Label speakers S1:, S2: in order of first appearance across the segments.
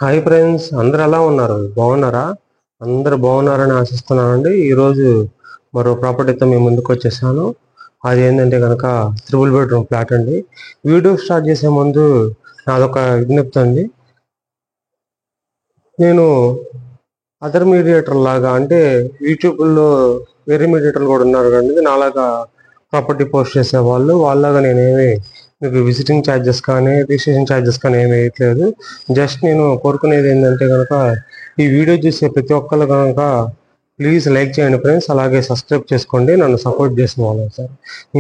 S1: Hi friends, అందరు ఎలా ఉన్నారు? బాగున్నారా? అందరు బాగున్నారని ఆశిస్తున్నానండి. ఈరోజు మరో ప్రాపర్టీతో మేము ముందుకు వచ్చేసాను. అది ఏంటంటే కనుక త్రిబుల్ బెడ్రూమ్ ఫ్లాట్ అండి. వీడియో స్టార్ట్ చేసే ముందు నాదొక విజ్ఞప్తి అండి. నేను అదర్ మీడియేటర్ లాగా అంటే యూట్యూబ్లో వేరే మీడియేటర్లు కూడా ఉన్నారు కానీ నాలాగా ప్రాపర్టీ పోస్ట్ చేసే వాళ్ళలాగా నేనేమి మీకు విజిటింగ్ ఛార్జెస్ కానీ రిజిస్ట్రేషన్ ఛార్జెస్ కానీ ఏమి వేయట్లేదు. జస్ట్ నేను కోరుకునేది ఏంటంటే కనుక ఈ వీడియో చూసే ప్రతి ఒక్కళ్ళు కనుక ప్లీజ్ లైక్ చేయండి ఫ్రెండ్స్, అలాగే సబ్స్క్రైబ్ చేసుకోండి, నన్ను సపోర్ట్ చేసిన వాళ్ళు సార్.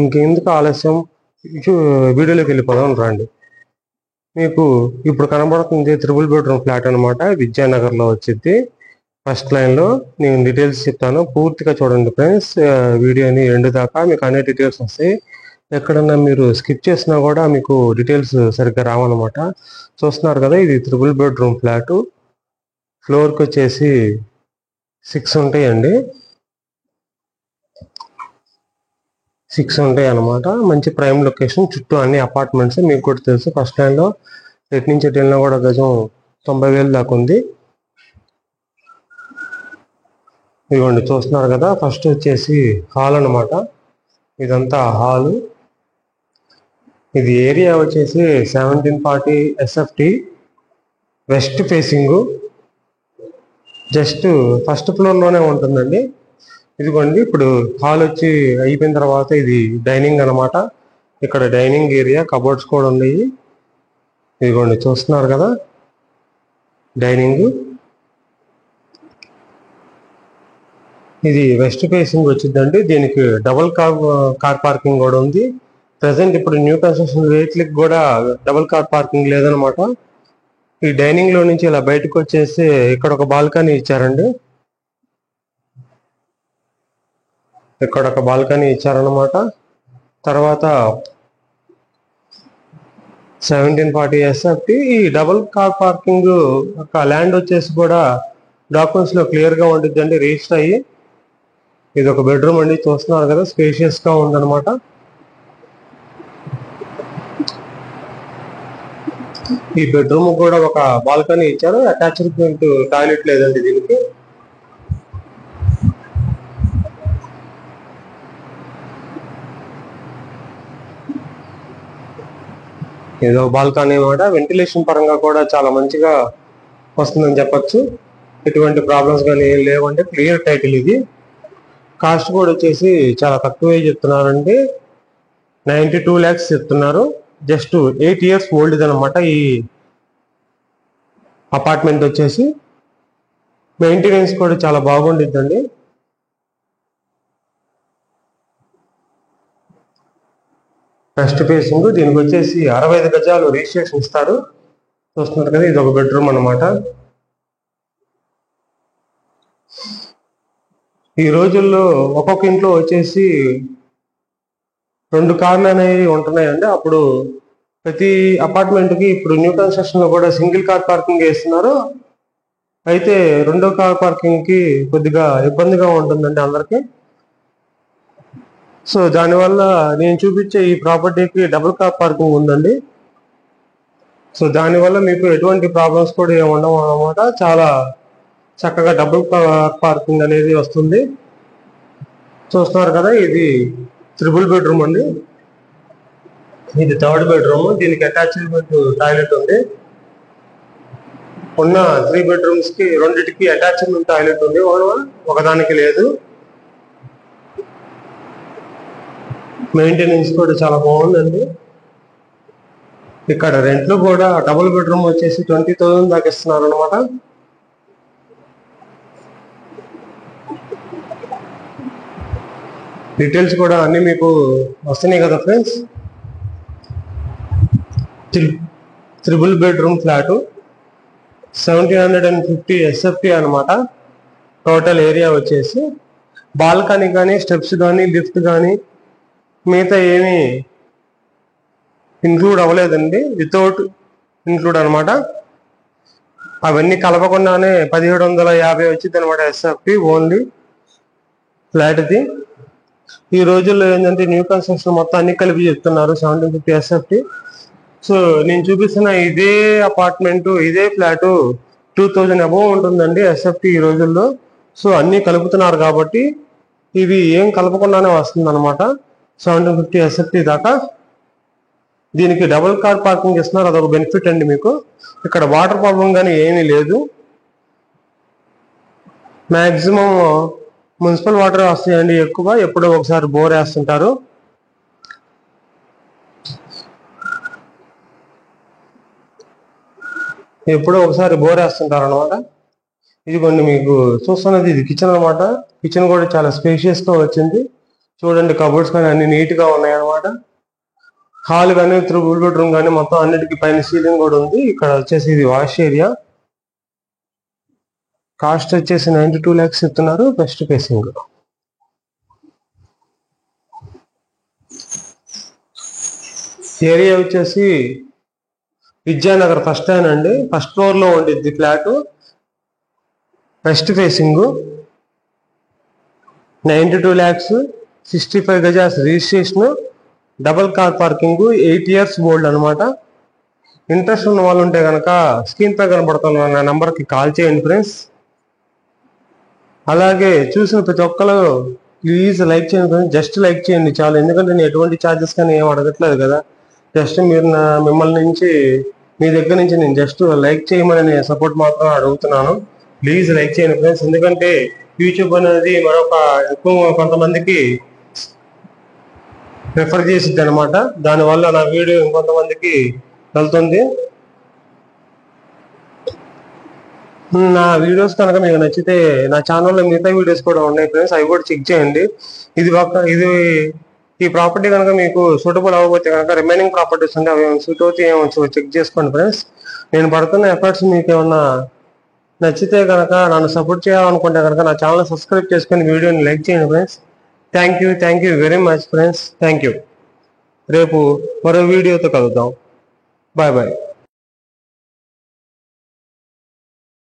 S1: ఇంకెందుకు ఆలస్యం, వీడియోలోకి వెళ్ళిపోదాం రండి. మీకు ఇప్పుడు కనబడుతుంది త్రిబుల్ బెడ్రూమ్ ఫ్లాట్ అనమాట. విద్యానగర్లో వచ్చింది. ఫస్ట్ లైన్లో నేను డీటెయిల్స్ చెప్తాను, పూర్తిగా చూడండి ఫ్రెండ్స్. వీడియోని ఎండు దాకా మీకు అన్ని డీటెయిల్స్ వస్తాయి. ఎక్కడన్నా మీరు స్కిప్ చేసినా కూడా మీకు డీటెయిల్స్ సరిగ్గా రావన్నమాట. చూస్తున్నారు కదా, ఇది త్రిబుల్ బెడ్రూమ్ ఫ్లాటు. ఫ్లోర్కి వచ్చేసి 6 ఉంటాయండి. 6 ఉంటాయి అనమాట. మంచి ప్రైమ్ లొకేషన్, చుట్టూ అన్ని అపార్ట్మెంట్స్. మీకు కూడా తెలుసు, ఫస్ట్ లైన్లో ఎటు నుంచి ఎటు వెళ్ళినా కూడా గజం 90,000 దాకా ఉంది. ఇదిగోండి చూస్తున్నారు కదా, ఫస్ట్ వచ్చేసి హాల్ అనమాట. ఇదంతా హాలు. ఇది ఏరియా వచ్చేసి 1740 SFT, west facing. Just first ఫ్లోర్లోనే ఉంటుందండి. ఇదిగోండి ఇప్పుడు హాల్ వచ్చి అయిపోయిన తర్వాత ఇది డైనింగ్ అనమాట. ఇక్కడ డైనింగ్ ఏరియా, కబోర్డ్స్ కూడా ఉన్నాయి. ఇదిగోండి చూస్తున్నారు కదా, డైనింగ్. ఇది వెస్ట్ ఫేసింగ్ వచ్చిందండి. దీనికి డబుల్ కార్ పార్కింగ్ కూడా ఉంది. ప్రజెంట్ ఇప్పుడు న్యూ కన్స్ట్రక్షన్ రేట్లకి కూడా డబుల్ కార్ పార్కింగ్ లేదనమాట. ఈ డైనింగ్ లో నుంచి ఇలా బయటకు వచ్చేసి ఇక్కడ ఒక బాల్కనీ ఇచ్చారండి. ఇక్కడ ఒక బాల్కనీ ఇచ్చారనమాట. తర్వాత 1740 SFT, ఈ డబుల్ కార్ పార్కింగ్ ఒక ల్యాండ్ వచ్చేసి కూడా డాక్యుమెంట్స్ లో క్లియర్ గా ఉంటుందండి, రిజిస్టర్ అయ్యి. ఇది ఒక బెడ్రూమ్ అండి, చూస్తున్నారు కదా, స్పేషియస్ గా ఉందన్నమాట. ఈ బెడ్రూమ్ కూడా ఒక బాల్కనీ ఇచ్చారు. అటాచ్మెంట్ టాయిలెట్ లేదండి దీనికి. ఏదో బాల్కనీ అనమాట. వెంటిలేషన్ పరంగా కూడా చాలా మంచిగా వస్తుందని చెప్పచ్చు. ఎటువంటి ప్రాబ్లమ్స్ కానీ ఏం లేవంటే క్లియర్ టైటిల్ ఇది. కాస్ట్ కూడా వచ్చేసి చాలా తక్కువే చెప్తున్నారండి, 92 lakhs చెప్తున్నారు. జస్ట్ 8 years ఓల్డ్ అనమాట ఈ అపార్ట్మెంట్ వచ్చేసి. మెయింటెనెన్స్ కూడా చాలా బాగుండిద్దండి. West facing. దీనికి వచ్చేసి 65 గజాలు రిజిస్ట్రేషన్ ఇస్తారు. చూస్తున్నారు కదా, ఇది ఒక బెడ్రూమ్ అనమాట. ఈ రోజుల్లో ఒక్కొక్క ఇంట్లో వచ్చేసి 2 కార్లు అనేవి ఉంటున్నాయండి. అప్పుడు ప్రతి అపార్ట్మెంట్ కి ఇప్పుడు న్యూ కన్స్ట్రక్షన్ లో కూడా సింగిల్ కార్ పార్కింగ్ వేస్తున్నారు. అయితే 2వ కార్ పార్కింగ్ కి కొద్దిగా ఇబ్బందిగా ఉంటుందండి అందరికి. సో దానివల్ల నేను చూపించే ఈ ప్రాపర్టీకి డబుల్ కార్ పార్కింగ్ ఉందండి. సో దానివల్ల మీకు ఎటువంటి ప్రాబ్లమ్స్ కూడా ఏమి ఉండవు అన్నమాట. చాలా చక్కగా డబుల్ కార్ పార్కింగ్ అనేది వస్తుంది. చూస్తున్నారు కదా, ఇది త్రిబుల్ బెడ్రూమ్ అండి. ఇది 3rd బెడ్రూమ్. దీనికి అటాచ్మెంట్ టాయిలెట్ ఉంది. ఉన్న 3 bedrooms కి 2టికి అటాచ్మెంట్ టాయిలెట్ ఉంది, ఒకదానికి లేదు. మెయింటెనెన్స్ కూడా చాలా బాగుందండి. ఇక్కడ రెంట్లు కూడా డబుల్ బెడ్రూమ్ వచ్చేసి 20,000 దాకా ఇస్తున్నారు అనమాట. డీటెయిల్స్ కూడా అన్ని మీకు వస్తున్నాయి కదా friends. Triple bedroom flat 1750 SFT అనమాట. టోటల్ ఏరియా వచ్చేసి బాల్కనీ కానీ స్టెప్స్ కానీ లిఫ్ట్ కానీ మిగతా ఏమీ ఇంక్లూడ్ అవ్వలేదండి, వితౌట్ ఇంక్లూడ్ అనమాట. అవన్నీ కలపకుండానే 1750 వచ్చింది అనమాట SFT ఓన్లీ ఫ్లాట్ది. ఈ రోజుల్లో ఏంటంటే న్యూ కన్స్ట్రక్షన్ మొత్తం అన్ని కలిపి చెప్తున్నారు 1750 SFT. సో నేను చూపిస్తున్న ఇదే అపార్ట్మెంట్, ఇదే ఫ్లాట్ 2000 అబోవ్ ఉంటుందండి ఎస్ఎఫ్టీ ఈ రోజుల్లో. సో అన్నీ కలుపుతున్నారు కాబట్టి ఇవి ఏం కలపకుండానే వస్తుంది అనమాట. 1750 ఎస్ఎఫ్టీ దాకా. దీనికి డబుల్ కార్ పార్కింగ్ ఇస్తున్నారు, అదొక బెనిఫిట్ అండి మీకు. ఇక్కడ వాటర్ ప్రాబ్లం కానీ ఏమీ లేదు. మ్యాక్సిమం మున్సిపల్ వాటర్ వస్తాయండి ఎక్కువ, ఎప్పుడో ఒకసారి బోర్ వేస్తుంటారు. ఎప్పుడో ఒకసారి బోర్ వేస్తుంటారు అనమాట. ఇదిగోండి మీకు చూస్తున్నది ఇది కిచెన్ అనమాట. కిచెన్ కూడా చాలా స్పేషియస్ గా వచ్చింది. చూడండి కబోర్డ్స్ కానీ అన్ని నీట్ గా ఉన్నాయి అనమాట. హాల్ కానీ త్రిబుల్ బెడ్రూమ్ కానీ మొత్తం అన్నిటికీ పైన సీలింగ్ కూడా ఉంది. ఇక్కడ వచ్చేసి ఇది వాష్ ఏరియా. కాస్ట్ వచ్చేసి 92 lakhs ఇస్తున్నారు వెస్ట్ ఫేసింగ్. ఏరియా వచ్చేసి విద్యానగర్ ఫస్ట్ లైన్ అండి. ఫస్ట్ ఫ్లోర్ లో ఉండిద్ది ఫ్లాట్. వెస్ట్ ఫేసింగ్, 92 lakhs, 65 గజాస్ registration, double car parking, 8 years old అనమాట. ఇంట్రెస్ట్ ఉన్న వాళ్ళు ఉంటే కనుక స్క్రీన్ పై కనబడుతున్న నా నెంబర్కి కాల్ చేయండి ఫ్రెండ్స్. అలాగే చూసిన ప్రతి ఒక్కరు ప్లీజ్ లైక్ చేయండి ఫ్రెండ్స్. జస్ట్ లైక్ చేయండి చాలు, ఎందుకంటే నేను ఎటువంటి ఛార్జెస్ కానీ ఏం అడగట్లేదు కదా. జస్ట్ మీరు మిమ్మల్ని నుంచి, మీ దగ్గర నుంచి నేను జస్ట్ లైక్ చేయమని నేను సపోర్ట్ మాత్రం అడుగుతున్నాను. ప్లీజ్ లైక్ చేయండి ఫ్రెండ్స్, ఎందుకంటే యూట్యూబ్ అనేది మరొక ఎక్కువ కొంతమందికి ప్రిఫర్ చేసిద్ది అనమాట. దానివల్ల నా వీడియో ఇంకొంతమందికి వెళ్తుంది. నా వీడియోస్ కనుక మీకు నచ్చితే నా ఛానల్లో మిగతా వీడియోస్ కూడా ఉన్నాయి ఫ్రెండ్స్, అవి కూడా చెక్ చేయండి. ఇది ఈ ప్రాపర్టీ కనుక మీకు సూటబుల్ అవ్వకపోతే కనుక రిమైనింగ్ ప్రాపర్టీస్ ఉంటే అవి సూట్ అవుతాయి ఏమో చెక్ చేసుకోండి ఫ్రెండ్స్. నేను పడుతున్న ఎఫర్ట్స్ మీకు ఏమన్నా నచ్చితే కనుక, నన్ను సపోర్ట్ చేయాలనుకుంటే కనుక నా ఛానల్ సబ్స్క్రైబ్ చేసుకొని వీడియోని లైక్ చేయండి friends. Thank you very much friends. Thank you. రేపు మరో వీడియోతో కలుద్దాం. Bye bye.